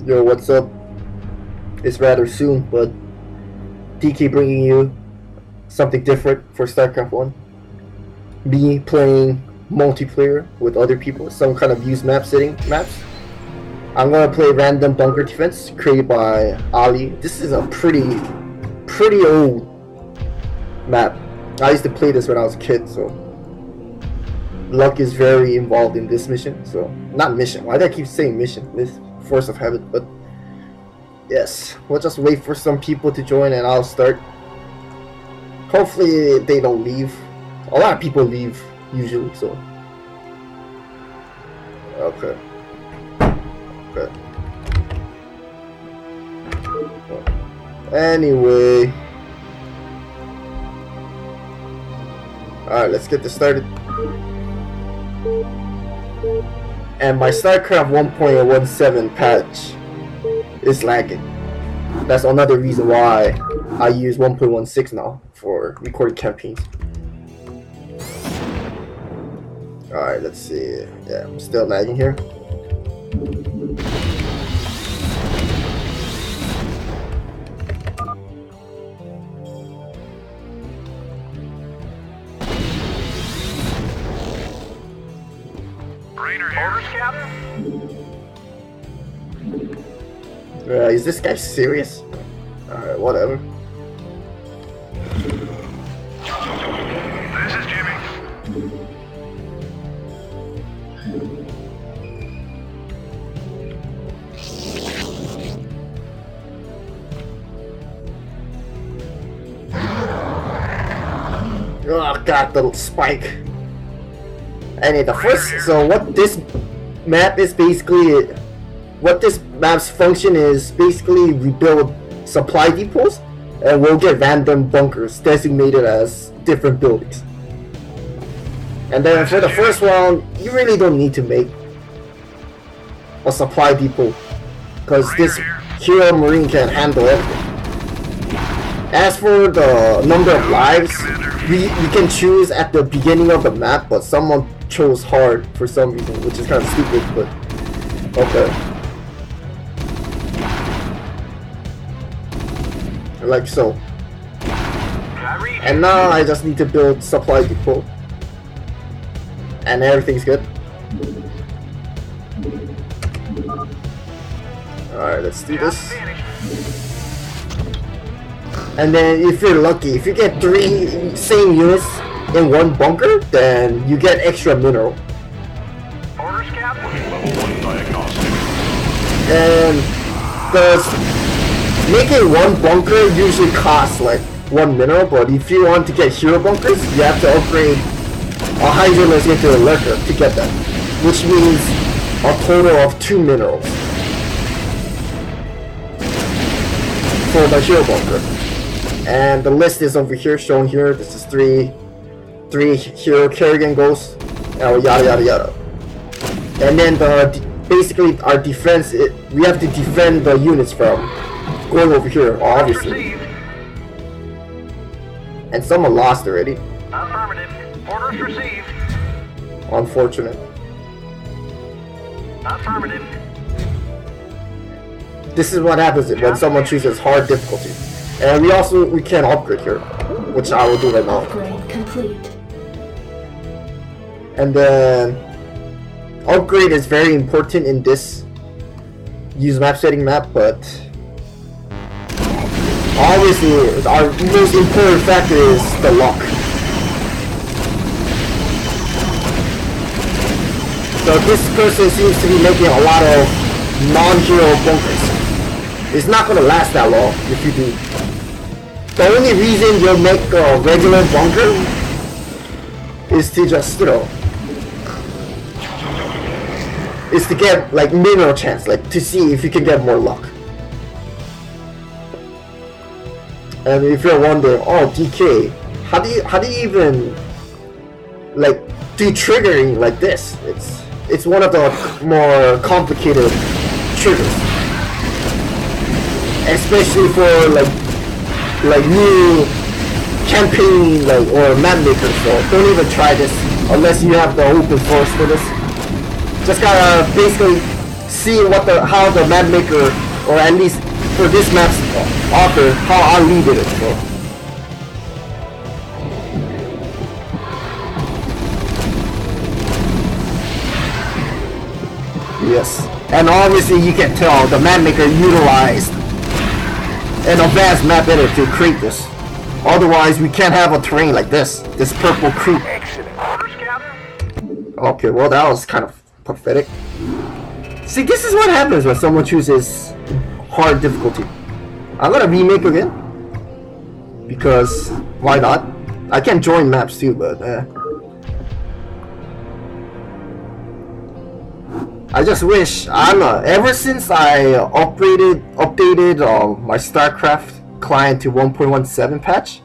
Yo, what's up? It's rather soon, but DK bringing you something different for StarCraft 1. Me playing multiplayer with other people, some kind of used maps. I'm gonna play random bunker defense created by Ahli. This is a pretty old map. I used to play this when I was a kid, so luck is very involved in this mission. So, not mission. Why do I keep saying mission? This force of habit, but yes, we'll just wait for some people to join and I'll start. Hopefully they don't leave. A lot of people leave usually, so okay. Anyway, alright, let's get this started. And my StarCraft 1.17 patch is lagging. That's another reason why I use 1.16 now for recording campaigns. Alright, let's see. Yeah, I'm still lagging here. Is this guy serious? Alright, whatever. This is Jimmy. Oh god, the spike. Anyway, the first, so what this map is basically, what this map's function is basically rebuild supply depots, and we'll get random bunkers designated as different buildings. And then for the first round, you really don't need to make a supply depot, because this hero marine can handle everything. As for the number of lives, we can choose at the beginning of the map, but someone chose hard for some reason, which is kind of stupid, but okay. Like so. And now I just need to build supply depot. And everything's good. Alright, let's do this. And then if you're lucky, if you get 3 same units in one bunker, then you get extra mineral. And making one bunker usually costs like 1 mineral, but if you want to get hero bunkers, you have to upgrade a Hydroless into a lurker to get that, which means a total of 2 minerals for the hero bunker. And the list is over here, shown here. This is three hero Kerrigan ghosts, and yada yada yada. And then basically our defense, we have to defend the units from going over here, obviously. And someone lost already. Affirmative. Orders received. Unfortunate. Affirmative. This is what happens when someone chooses hard difficulty. And we can upgrade here, which I will do right now. Upgrade complete. And then upgrade is very important in this use map setting map, but obviously our most important factor is the luck. So this person seems to be making a lot of non-hero bunkers. It's not gonna last that long if you do. The only reason you'll make a regular bunker is to just, is to get like mineral chance, like to see if you can get more luck. And if you're wondering, oh DK, how do you even like do triggering like this? It's one of the more complicated triggers, especially for like new campaign or map makers. So don't even try this unless you have the open source for this. Just gotta basically seeing how the map maker, or at least for this map's author, how Ahli did it. So. Yes, and obviously you can tell the map maker utilized an advanced map editor to create this. Otherwise, we can't have a terrain like this purple creep. Okay, well that was kind of pathetic. See, this is what happens when someone chooses hard difficulty. I'm gonna remake again because why not? I can join maps too, but I just wish, I don't know, ever since I updated my StarCraft client to 1.17 patch,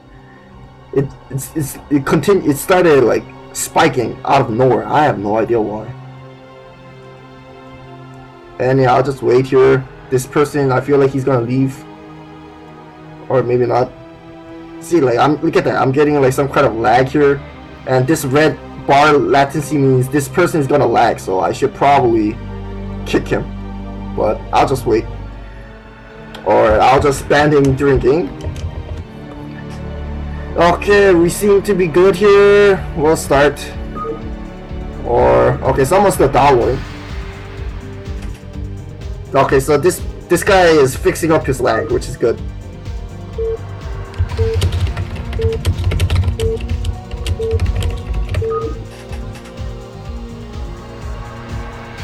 it started like spiking out of nowhere. I have no idea why. And yeah, I'll just wait here. This person, I feel like he's gonna leave, or maybe not. See, like look at that. I'm getting like some kind of lag here, and this red bar latency means this person is gonna lag, so I should probably kick him, but I'll just wait, or I'll just ban him during game. Okay, we seem to be good here. We'll start. Or okay, someone's still downloading. Okay, so this guy is fixing up his lag, which is good.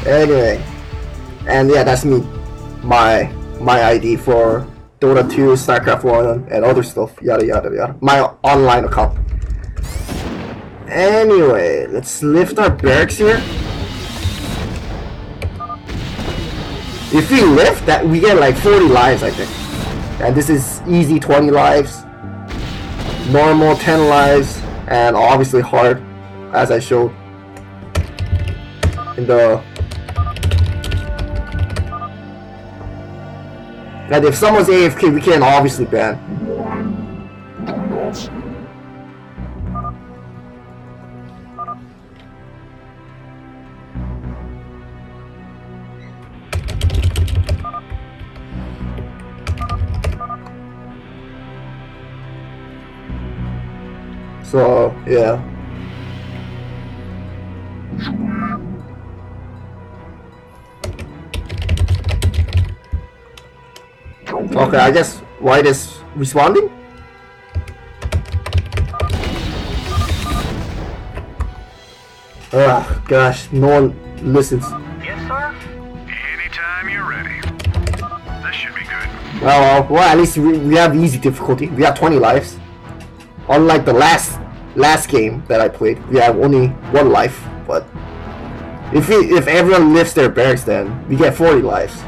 Anyway, and yeah, that's me, my ID for Dota 2, StarCraft 1, and other stuff, yada yada yada. My online account. Anyway, let's lift our barracks here. If we lift that, we get like 40 lives, I think. And this is easy 20 lives, normal 10 lives, and obviously hard, as I showed in the. And if someone's AFK, we can obviously ban. So, yeah. Okay, I guess White is responding? Ugh, gosh, no one listens. Yes, sir? Anytime you're ready. This should be good. Well, at least we have easy difficulty. We have 20 lives. Unlike the last game that I played, we have only 1 life. But if everyone lifts their barracks, then we get 40 lives,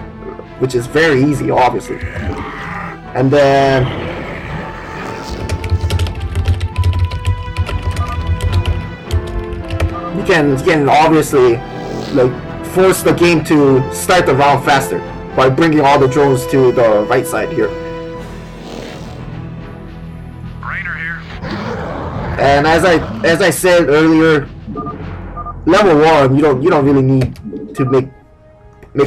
which is very easy, obviously. And then you can obviously like force the game to start the round faster by bringing all the drones to the right side here. And as I said earlier, level 1 you don't really need to make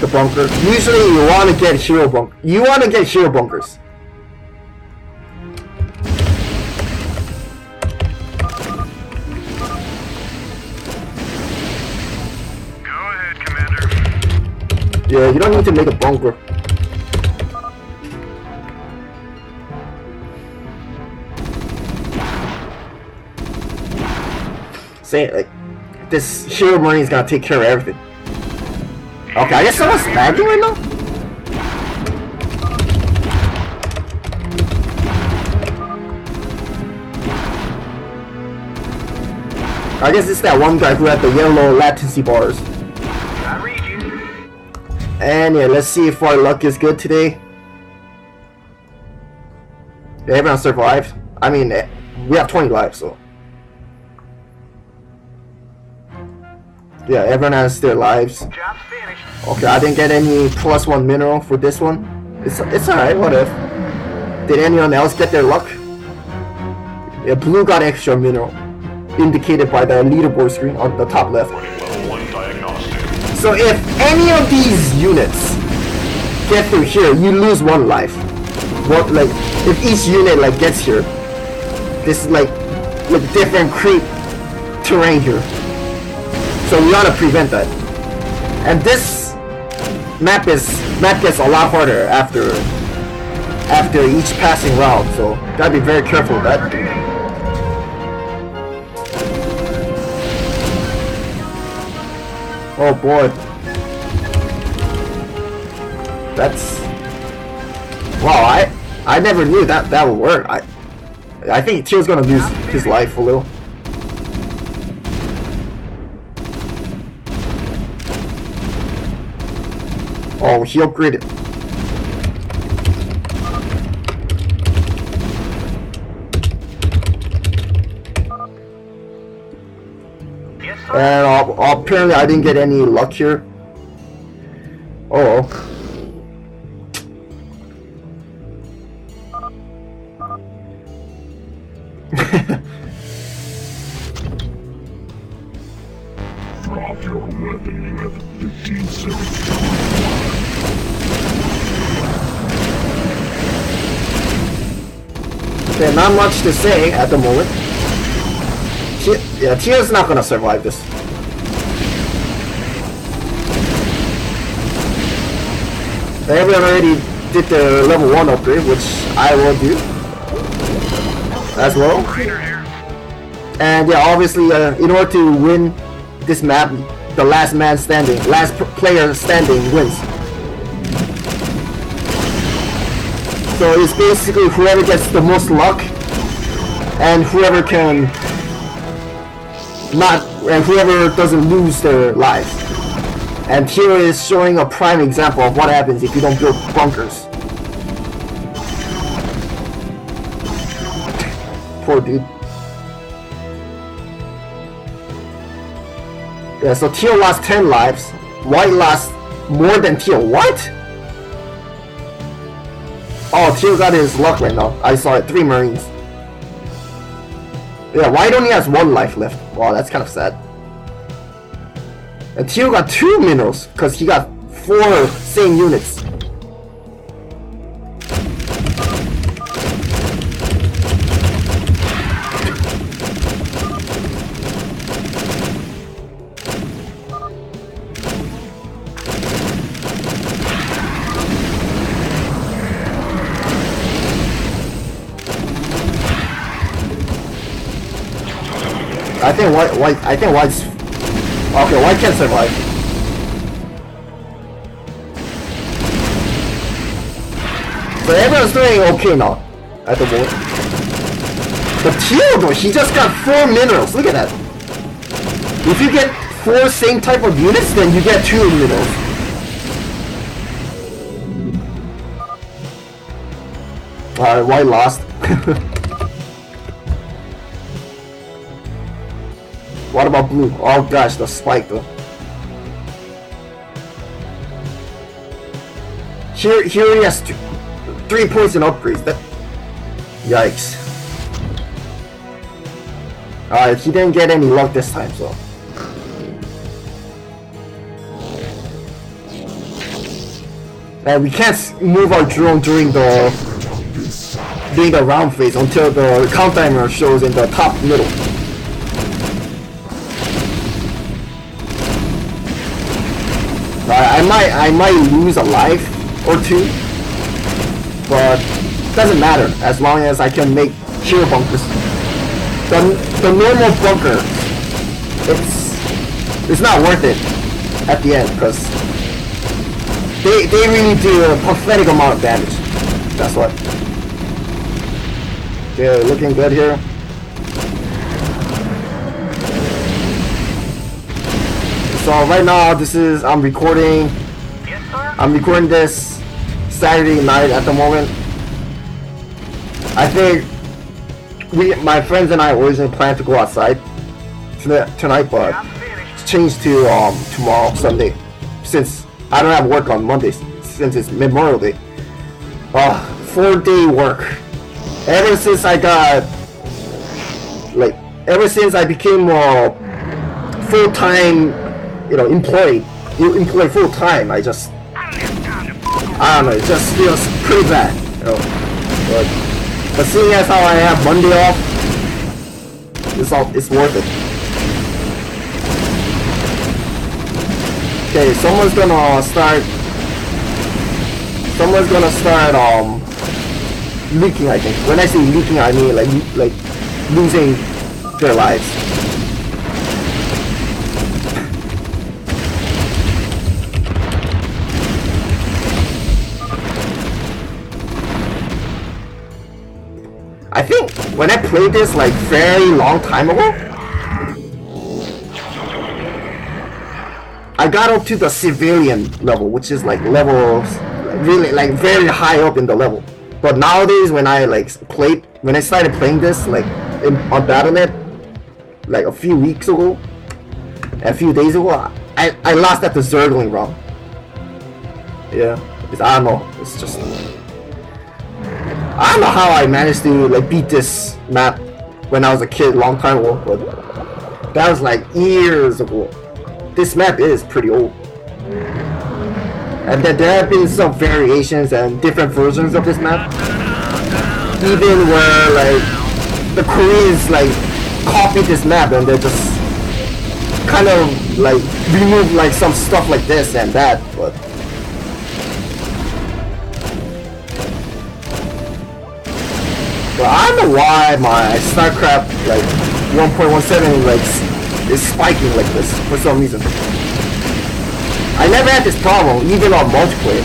a bunker. Usually you want to get hero bunker. You want to get hero bunkers. Go ahead, Commander. Yeah, you don't need to make a bunker. Say like this hero marine is gonna take care of everything. Okay, I guess someone's lagging right now. I guess it's that one guy who had the yellow latency bars. I read you. And yeah, let's see if our luck is good today. Yeah, everyone survived. I mean, we have 20 lives, so. Yeah, everyone has their lives. Job's finished. Okay, I didn't get any +1 mineral for this one. It's alright, what if? Did anyone else get their luck? Yeah, blue got extra mineral, indicated by the leaderboard screen on the top left. Level 1 diagnostic. So if any of these units get through here, you lose 1 life. What, like, if each unit like gets here, this is like different creep terrain here. So we ought to prevent that. And this map gets a lot harder after each passing round, so gotta be very careful with that. Oh boy. That's... Wow, I never knew that would work. I think Teal's gonna lose his life a little. Oh, he upgraded. Yes, sir. And apparently I didn't get any luck here. Oh. Drop your weapon, you have 15 seconds. Okay, not much to say at the moment. Tia's not gonna survive this. Everyone already did the level 1 upgrade, which I will do as well. And yeah, obviously, in order to win this map, the last player standing wins. So it's basically whoever gets the most luck, and whoever doesn't lose their lives. And here is showing a prime example of what happens if you don't build bunkers. Poor dude. Yeah, so Teal lost 10 lives. White lost more than Teal. What? Oh, Teal got his luck right now. I saw it. 3 Marines. Yeah, White only has 1 life left. Wow, that's kind of sad. And Teal got 2 minerals because he got 4 same units. I think White's okay. White can survive. So everyone's doing okay now at the moment. But Teal though, he just got 4 minerals. Look at that. If you get 4 same type of units, then you get 2 minerals. Alright, White lost. What about blue? Oh gosh, the spike though. Here he has 3 points in upgrades. That, yikes. Alright, he didn't get any luck this time, so. And we can't move our drone during the round phase until the count timer shows in the top middle. I might lose a life or 2, but it doesn't matter as long as I can make hero bunkers. The normal bunker, it's not worth it at the end because they really do a pathetic amount of damage. That's what. Okay, looking good here. So right now, I'm recording. Yes, sir. I'm recording this Saturday night at the moment. I think my friends and I originally planned to go outside tonight, but it's changed to tomorrow, Sunday, since I don't have work on Mondays since it's Memorial Day. 4-day work. Ever since I became a full-time, employee you employ full time, I don't know, it just feels pretty bad, you know. But seeing as how I have Monday off, it's worth it. Okay, someone's gonna start leaking, I think. When I say leaking, I mean like losing their lives. I think when I played this like very long time ago, I got up to the civilian level, which is like levels really like very high up in the level. But nowadays when I started playing this like on Battle.net like a few weeks ago, a few days ago, I lost at the Zergling round. Yeah, I don't know, it's just I don't know how I managed to like beat this map when I was a kid, long time ago, but that was like years ago. This map is pretty old, and then there have been some variations and different versions of this map, even where like the Koreans like copied this map and they just kind of like removed like some stuff like this and that, but I don't know why my StarCraft like 1.17 like is spiking like this for some reason. I never had this problem even on multiplayer,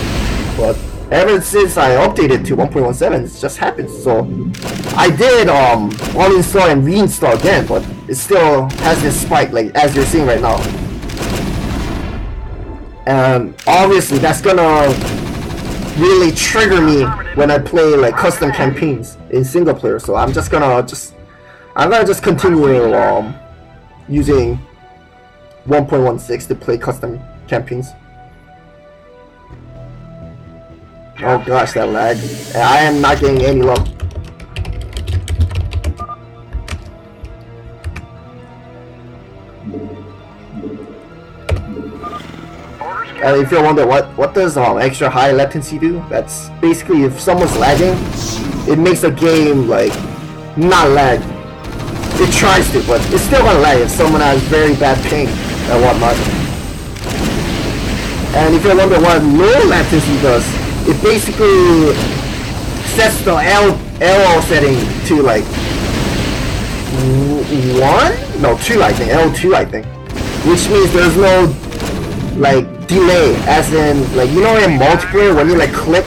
but ever since I updated to 1.17 it just happens. So I did uninstall and reinstall again, but it still has this spike like as you're seeing right now. And obviously that's gonna really trigger me when I play like custom campaigns in single player, so I'm gonna just continue using 1.16 to play custom campaigns. Oh gosh, that lag. I am not getting any love. And if you wonder what does extra high latency do, that's basically if someone's lagging, it makes the game like not lag. It tries to, but it's still gonna lag if someone has very bad ping and whatnot. And if you wonder what low latency does, it basically sets the LO setting to like 1? No, 2 I think, L2 I think. Which means there's no like delay, as in like you know in multiplayer when you like click,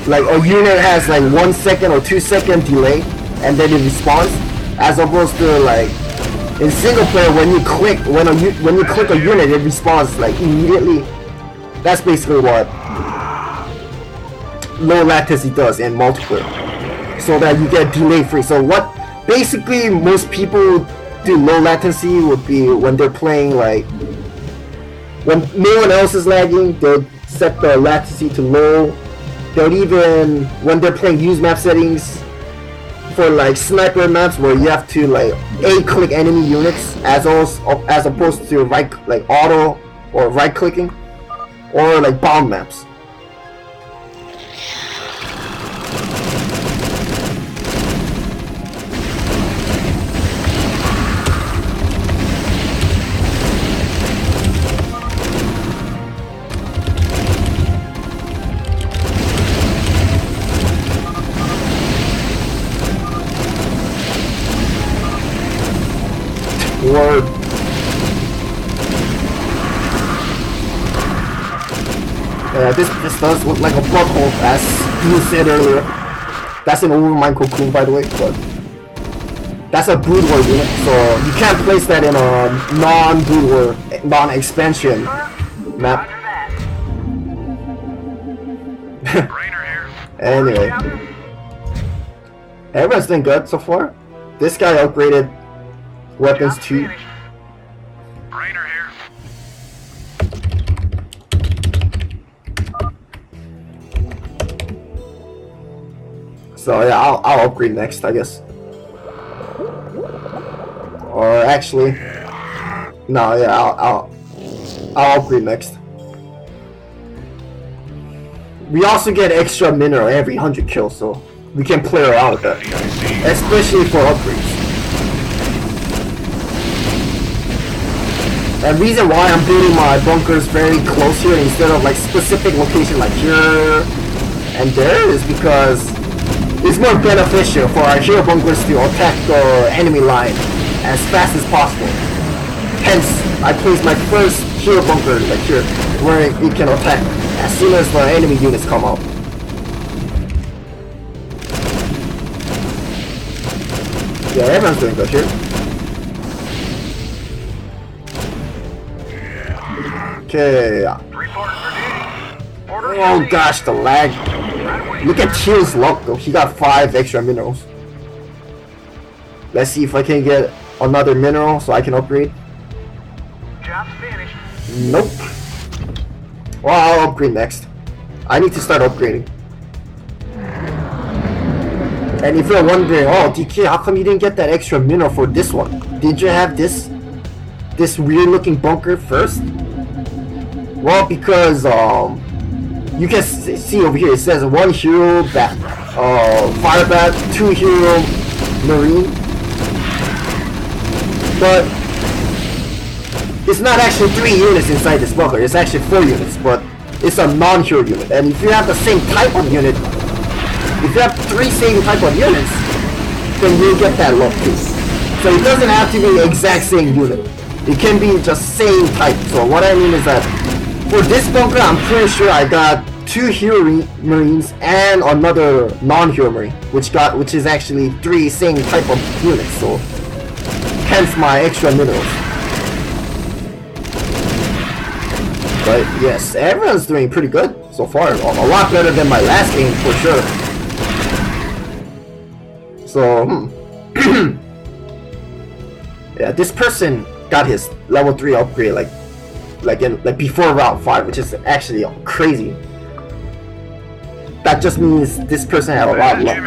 like a unit has like 1 second or 2 second delay and then it responds, as opposed to like in single player when you click a unit it responds like immediately. That's basically what low latency does in multiplayer, so that you get delay free. So what basically most people do low latency would be when they're playing like when no one else is lagging, they'll set the latency to low. They'll even, when they're playing use map settings for like sniper maps where you have to like A-click enemy units as opposed to right, like auto or right clicking, or like bomb maps. Word. Yeah, this does look like a plug hole, as you said earlier. That's an overmind cocoon, by the way, but that's a brood war unit, so you can't place that in a non-brood war, non-expansion map. Anyway, everyone's doing good so far. This guy upgraded weapons too. Rainer here. So yeah, I'll upgrade next, I guess. Or actually, no, yeah, I'll upgrade next. we also get extra mineral every 100 kills, so we can play around with that, especially for upgrades. And reason why I'm building my bunkers very close here instead of like specific location like here and there is because it's more beneficial for our hero bunkers to attack the enemy line as fast as possible. Hence, I place my first hero bunker like here, where it can attack as soon as the enemy units come out. Yeah, everyone's doing good here. Okay. Oh gosh, the lag. Look at Teal's luck though. He got 5 extra minerals. Let's see if I can get another mineral so I can upgrade. Job's finished. Nope. Well, I'll upgrade next. I need to start upgrading. And if you're wondering, oh DK, how come you didn't get that extra mineral for this one? Did you have this weird looking bunker first? Well, because you can see over here it says 1 hero bat, fire bat, 2 hero marine, but it's not actually 3 units inside this bunker. It's actually 4 units, but it's a non-hero unit. And if you have the same type of unit, if you have 3 same type of units, then you'll get that luck too. So it doesn't have to be the exact same unit. It can be just same type. So what I mean is that for this bunker, I'm pretty sure I got 2 hero marines and another non-hero marine, which is actually 3 same type of units. So hence my extra minerals. But yes, everyone's doing pretty good so far. A lot better than my last game for sure. So yeah, this person got his level 3 upgrade like before round 5, which is actually crazy. That just means this person had a lot of luck.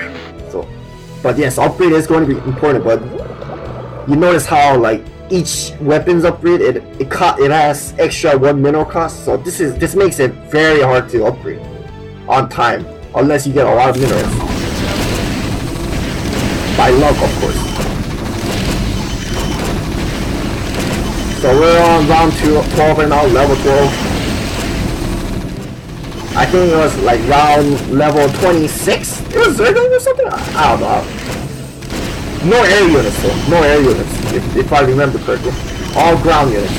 So, but yes, upgrade is going to be important. But you notice how like each weapons upgrade it has extra 1 mineral cost. So this makes it very hard to upgrade on time unless you get a lot of minerals. By luck, of course. So we're on round 12 right now, level 12. I think it was like round level 26. It was Zergo or something? I don't know. No air units though. No air units, if I remember correctly. All ground units.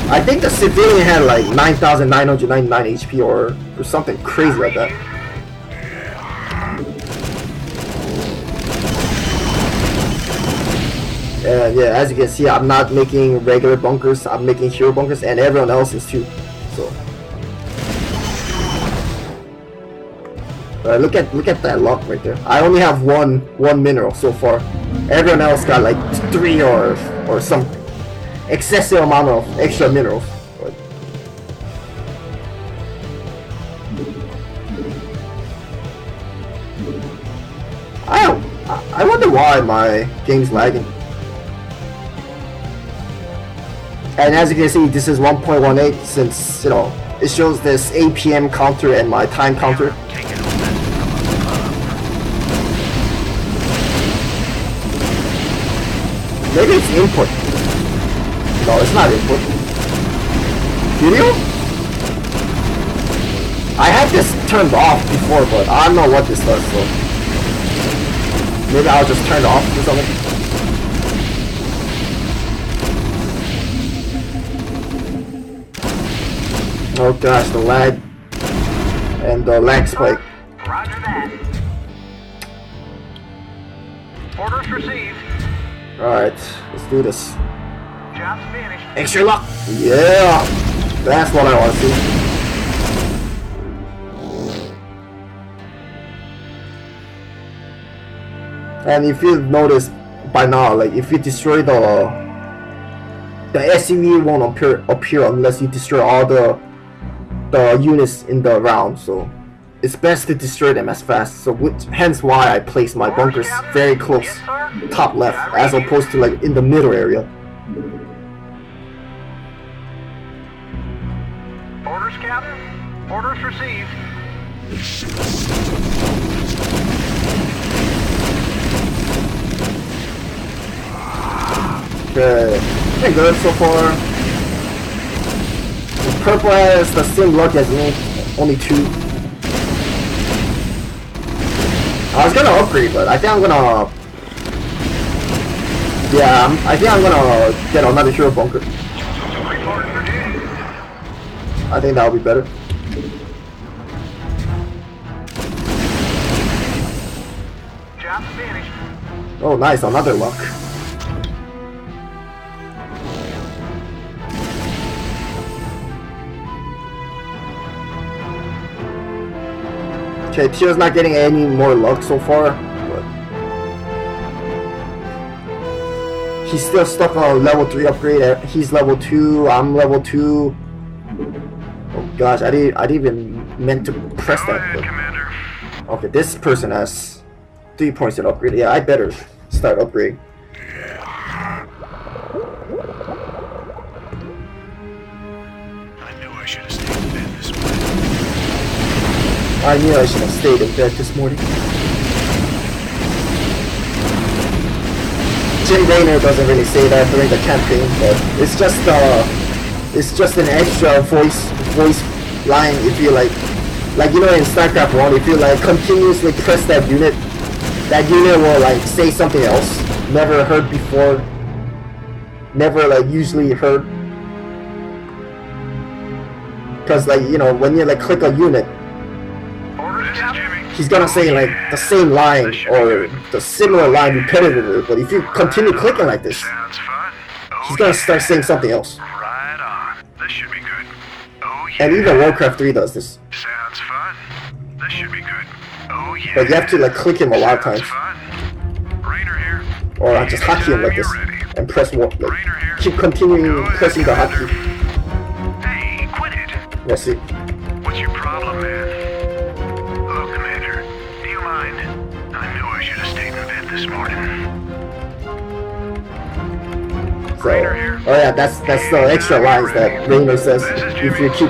I think the civilian had like 9,999 HP or something crazy like that. And yeah, as you can see, I'm not making regular bunkers, I'm making hero bunkers, and everyone else is too. So look at that luck right there. I only have one mineral so far. Everyone else got like 3 or some excessive amount of extra minerals. But I wonder why my game's lagging. And as you can see, this is 1.18 since, you know, it shows this APM counter and my time counter. Maybe it's input. No, it's not input. Video? I had this turned off before, but I don't know what this does, so maybe I'll just turn it off or something. Oh gosh, the lag and the lag spike. Roger that. Orders received. Alright, let's do this. Job's finished. Extra luck! Yeah! That's what I want to see. And if you've noticed by now, like if you destroy the SCV won't appear unless you destroy all the units in the round, so it's best to destroy them as fast. So hence why I place my bunkers very close, top left, as opposed to like in the middle area. Orders, Captain. Orders received. Good. Pretty good so far. Purple has the same luck as me, only 2. I was gonna upgrade, but I think I'm gonna... Yeah, I think I'm gonna get another hero bunker. I think that'll be better. Job finished. Oh nice, another luck. Okay, Tio's not getting any more luck so far, but he's still stuck on a level 3 upgrade. He's level 2, I'm level 2. Oh gosh, I didn't even meant to press Go that. ahead, But... Commander. Okay, this person has 3 points in upgrade. Yeah, I better start upgrading. I knew I should have stayed in bed this morning. I knew I should have stayed in bed this morning. Jim Raynor doesn't really say that during the campaign, but it's just an extra voice line if you like you know in StarCraft 1, if you like continuously press that unit will like say something else, never heard before, never like usually heard. Because like, you know, when you like click a unit, he's gonna say like the same line or the similar line repetitively, but if you continue clicking like this, Sounds fun. Oh, he's gonna start saying something else. Right on. This should be good. Oh yeah. And even Warcraft 3 does this. Sounds fun. This should be good. Oh yeah. But you have to like click him a lot of times. Sounds fun. Rainer here. Or I just hotkey him like this and press one, like keep continuing pressing the hotkey. Hey, quit it. Let's see. What's your problem, man? Look, Commander, do you mind? I knew I should have stayed in bed this morning. So, oh yeah, that's the extra lines that Raynor says if you keep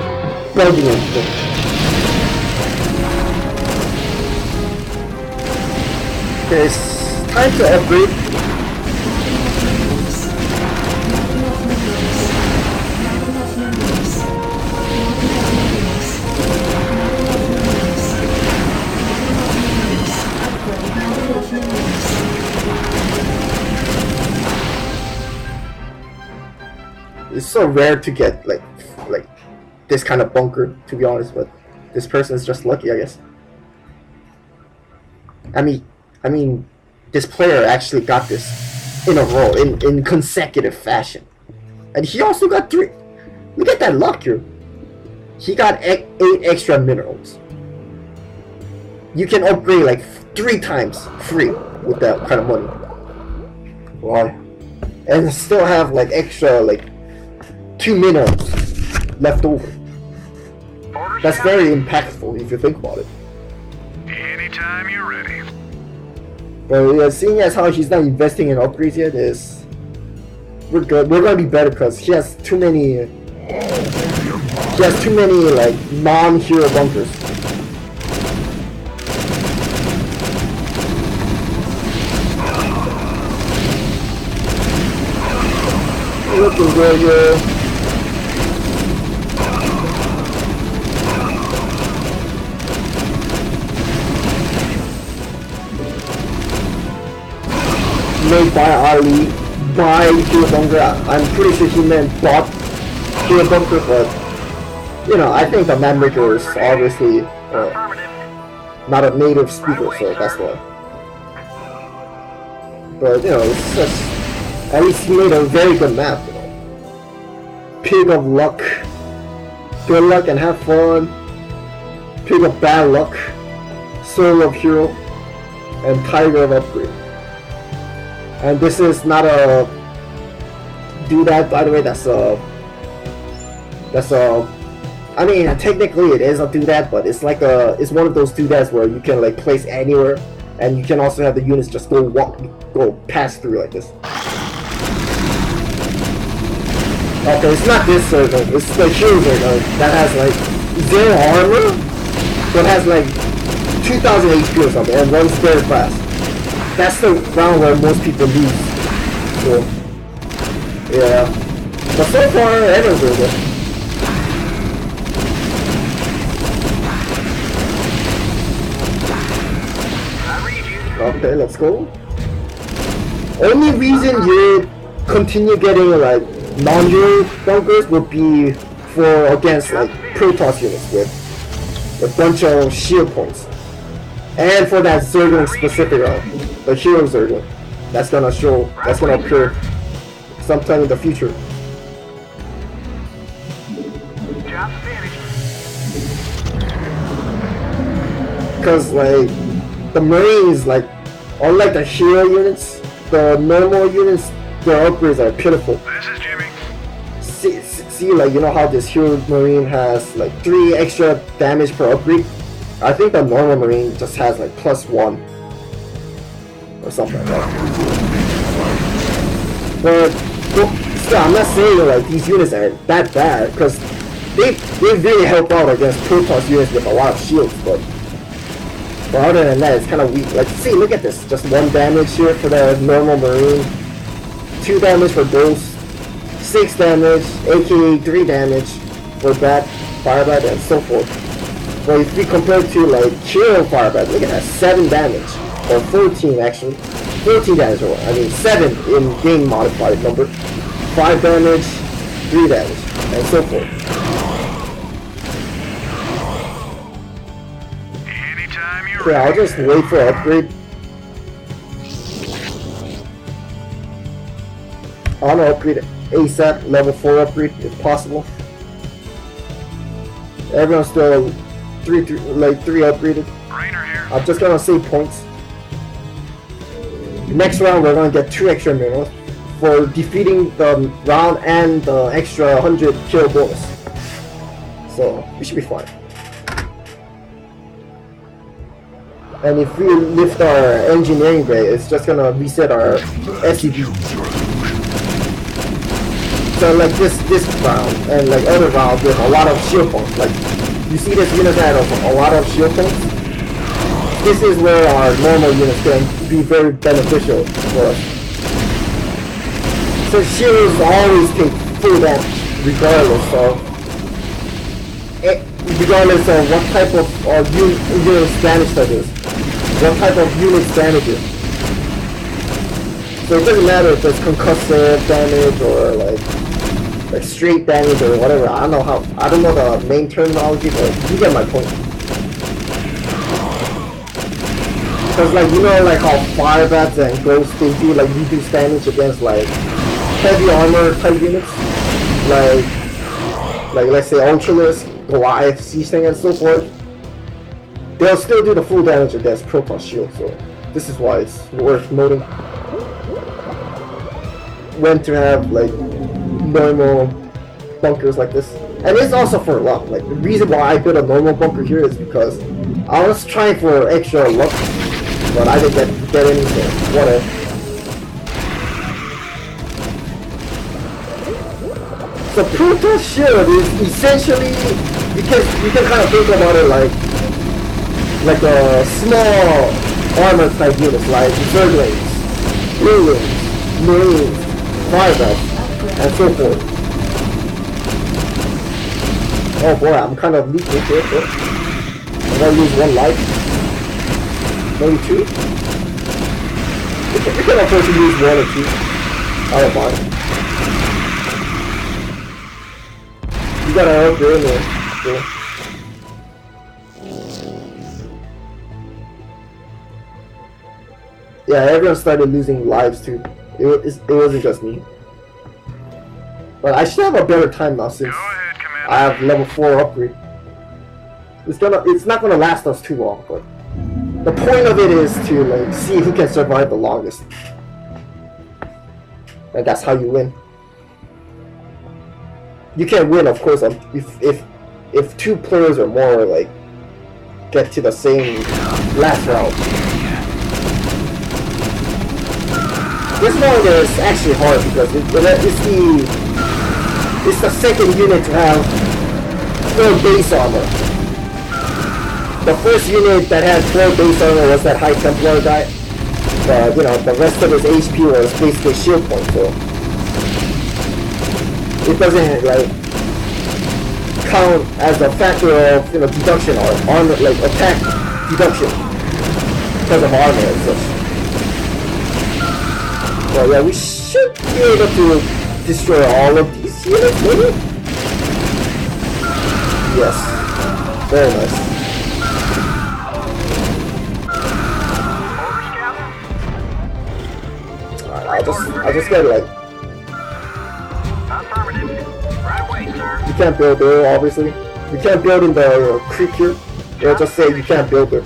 bugging him. Okay, it's time to upgrade. It's so rare to get like this kind of bunker, to be honest, but this person is just lucky, I guess. I mean, this player actually got this in a row, in consecutive fashion, and he also got 3. Look at that luck here. He got 8 extra minerals. You can upgrade like 3 times free with that kind of money. Wow. And still have like extra like 2 minerals left over. That's very impactful if you think about it. Anytime you're ready. But yeah, seeing as how he's not investing in upgrades yet, we're good. We're gonna be better because he has too many. He has too many like non-hero bunkers. Looking good here. Made by Ahli, by Hero Bunker. I'm pretty sure he meant bought Hero Bunker, but you know, I think the map maker is obviously not a native speaker, so that's why. But you know, it's just, at least he made a very good map, you know. Pig of luck, good luck and have fun. Pig of bad luck, soul of hero, and tiger of upgrade. And this is not a doodad, by the way. That's a. I mean, technically it is a doodad, but it's like it's one of those doodads where you can like place anywhere, and you can also have the units just go pass through like this. Okay, it's not this circle. It's the hero circle that has like zero armor, but has like 2000 HP or something, and runs very fast. That's the round where most people lose. So, yeah. But so far, everyone's really good. Okay, let's go. Only reason you continue getting like non-hero bunkers would be for against like Protoss units with a bunch of shield points. And for that Zergling specific round, the hero Zergling, that's gonna appear sometime in the future. Because like the Marines, like unlike the hero units, the normal units, their upgrades are pitiful. This is Jimmy. See, like you know how this hero Marine has like 3 extra damage per upgrade. I think the normal Marine just has like +1 or something like that. But still, I'm not saying like these units are that bad because they really help out against Protoss units with a lot of shields. But other than that, it's kind of weak. Like, see, look at this, just 1 damage here for the normal Marine, 2 damage for Ghost, 6 damage, aka 3 damage for Bat, Firebat, and so forth. But if we compare to like Hero Firebat, look at that, 7 damage, or 14 actually, 14 damage, or I mean 7 in game modified number, 5 damage, 3 damage, and so forth. Anytime you're Okay, I'll just wait for upgrade. I want to upgrade ASAP, level 4 upgrade if possible. Everyone's still 3 upgraded. Rainer here. I'm just gonna save points. Next round we're gonna get 2 extra minerals for defeating the round and the extra 100 kill bonus. So we should be fine. And if we lift our engineering grade, it's just gonna reset our SCV. So like this round and like other rounds with a lot of shield points. Like you see this unit that has a lot of shield points. This is where our normal units can be very beneficial for us. So shields always take full damage regardless of what type of unit's damage that is. What type of unit's damage is. So it doesn't matter if it's concussive damage or like straight damage or whatever. I don't know the main terminology, but you get my point. Because like you know like how Firebats and Ghosts they do like reduce damage against like heavy armor type units, like let's say Ultralisk, Goliath, Siege Thing, and so forth. They'll still do the full damage against Protoss shield. So this is why it's worth noting when to have like normal bunkers like this. And it's also for luck. Like the reason why I built a normal bunker here is because I was trying for extra luck, but I didn't get anything. Whatever. So Protoss shield is essentially, you can kind of think about it like a small armor type units like Zerglings, Bluewings, Marines, Firebats, and so forth. Oh boy, I'm kind of leaking here. I'm gonna lose 1 life. Maybe 2? We can afford to lose 1 or 2. I don't mind. You got an upgrade in there. Cool. Yeah, everyone started losing lives too. It wasn't just me. But I should have a better time now since I have level 4 upgrade. It's not gonna last us too long, but the point of it is to like see who can survive the longest. And that's how you win. You can win, of course, if 2 players or more like get to the same last round. This round is actually hard because it's the second unit to have 4 base armor. The first unit that had 4 base armor was that High Templar guy. But, you know, the rest of his HP was basically shield point, so it doesn't, like, count as a factor of, you know, deduction or armor, like, attack deduction because of armor and such. Well, yeah, we should be able to destroy all of these units, maybe? Yes. Very nice. I just get like. Affirmative. Right away, sir. You can't build there, obviously. You can't build in the creek here. It'll just say you can't build there.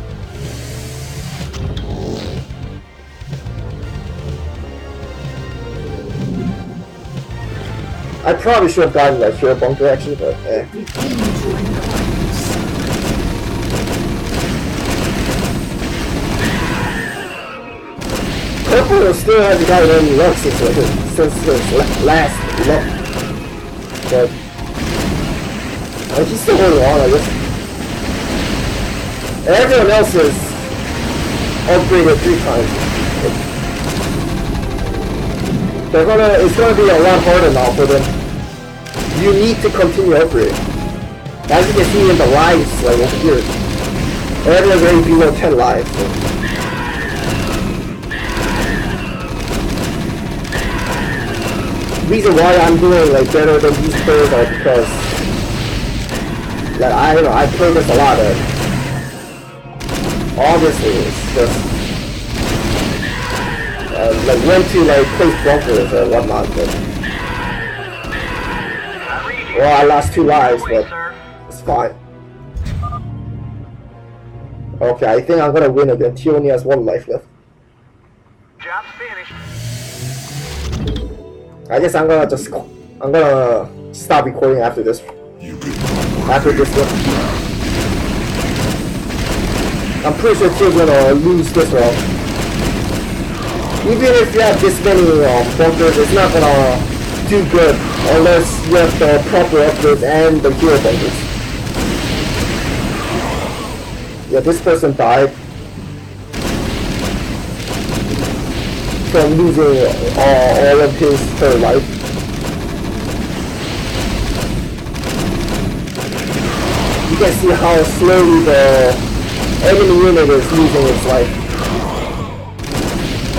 I probably should have gotten that share bunker actually, but eh. Purple still hasn't gotten any luck since his last luck. But he's still holding on, I guess. And everyone else is upgraded 3 times. It's gonna be a lot harder now for them. You need to continue upgrading. As you can see in the lives, like over here, everyone's already below 10 lives. So. The reason why I'm doing like better than these players are because like I play this a lot. Obviously, it's just like when to like place bunkers or whatnot. But well, I lost 2 lives, but it's fine. Okay, I think I'm gonna win again. He only has 1 life left. Job's finished. I guess I'm gonna stop recording after this. After this one. I'm pretty sure Tio's gonna lose this round. Even if you have this many bunkers, it's not gonna do good unless you have the proper upgrades and the hero bunkers. Yeah, this person died from losing all of her life. You can see how slowly the enemy unit is losing its life.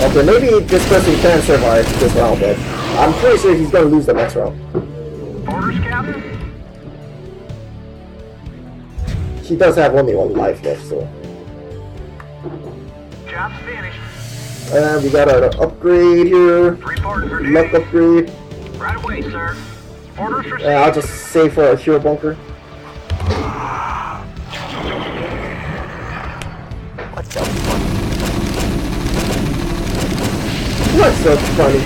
Okay, maybe this person can survive this round, but I'm pretty sure he's gonna lose the next round. Orders, Captain? He does have only 1 life left, so. Job's finished. And we got an upgrade here. Reporting for Luck duty. upgrade. Right away, sir. Orders received. And I'll just save for a hero bunker. What's so funny? What's so funny?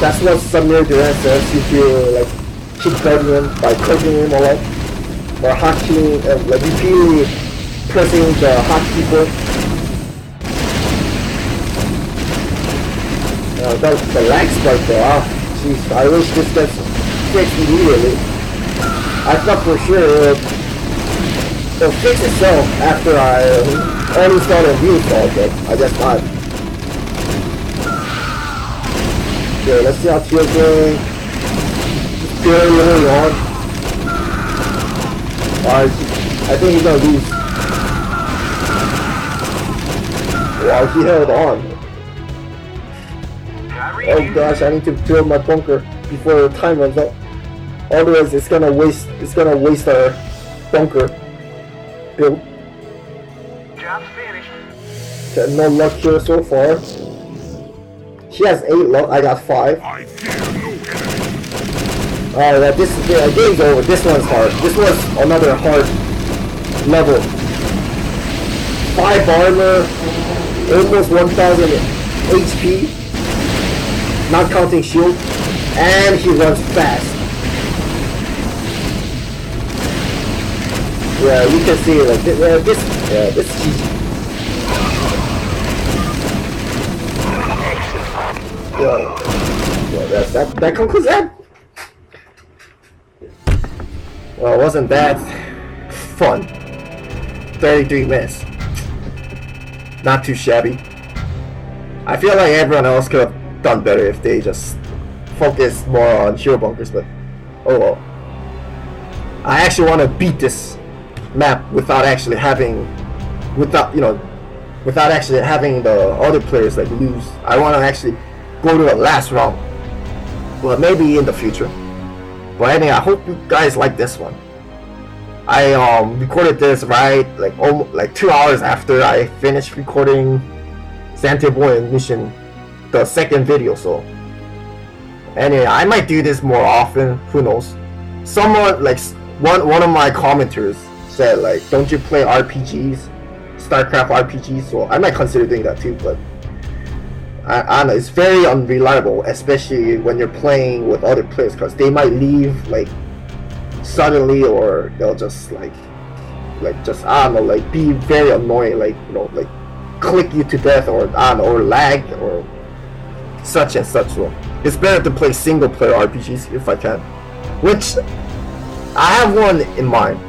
That's what Samir Duran says if you like keep guarding him by clicking him or like or hotkeying like repeatedly pressing the hotkey keyboard. That's the lag spike there. Ah, jeez, I wish this gets fixed immediately. I thought for sure it'll fix itself after I uninstall and reinstall, but I guess not. Okay, let's see how Tio's doing. He's barely holding on. I think he's gonna lose. Wow, he held on. Oh gosh, I need to build my bunker before the time runs out. Otherwise, it's gonna waste our bunker build. Job's finished. Okay, no luck here so far. He has 8 luck. I got 5. I fear no enemy. Alright, game's over. This one's hard. This was another hard level. 5 armor, almost 1000 HP. Not counting shield, and he runs fast. Yeah, you can see like this is GG. Yeah, that concludes that. Well, wasn't that fun? 33 minutes. Not too shabby. I feel like everyone else could have done better if they just focused more on hero bunkers, but oh well. I actually want to beat this map without actually having, without actually having the other players like lose. I want to actually go to the last round, but maybe in the future. But anyway, I hope you guys like this one. I recorded this right like 2 hours after I finished recording Santiago mission, the second video. So anyway, I might do this more often. Who knows? Someone like one of my commenters said like, don't you play RPGs, StarCraft RPGs? So I might consider doing that too. But I don't know, it's very unreliable, especially when you're playing with other players, because they might leave like suddenly, or they'll just like just I don't know, like be very annoying, like like click you to death, or I don't know, or lag or such and such. So it's better to play single player RPGs if I can, which I have one in mind.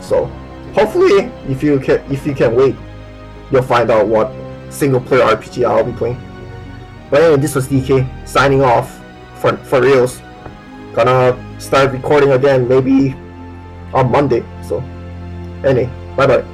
So hopefully if you can wait, you'll find out what single player RPG I'll be playing. But anyway, this was DK signing off for reals. Gonna start recording again maybe on Monday. So anyway, bye bye.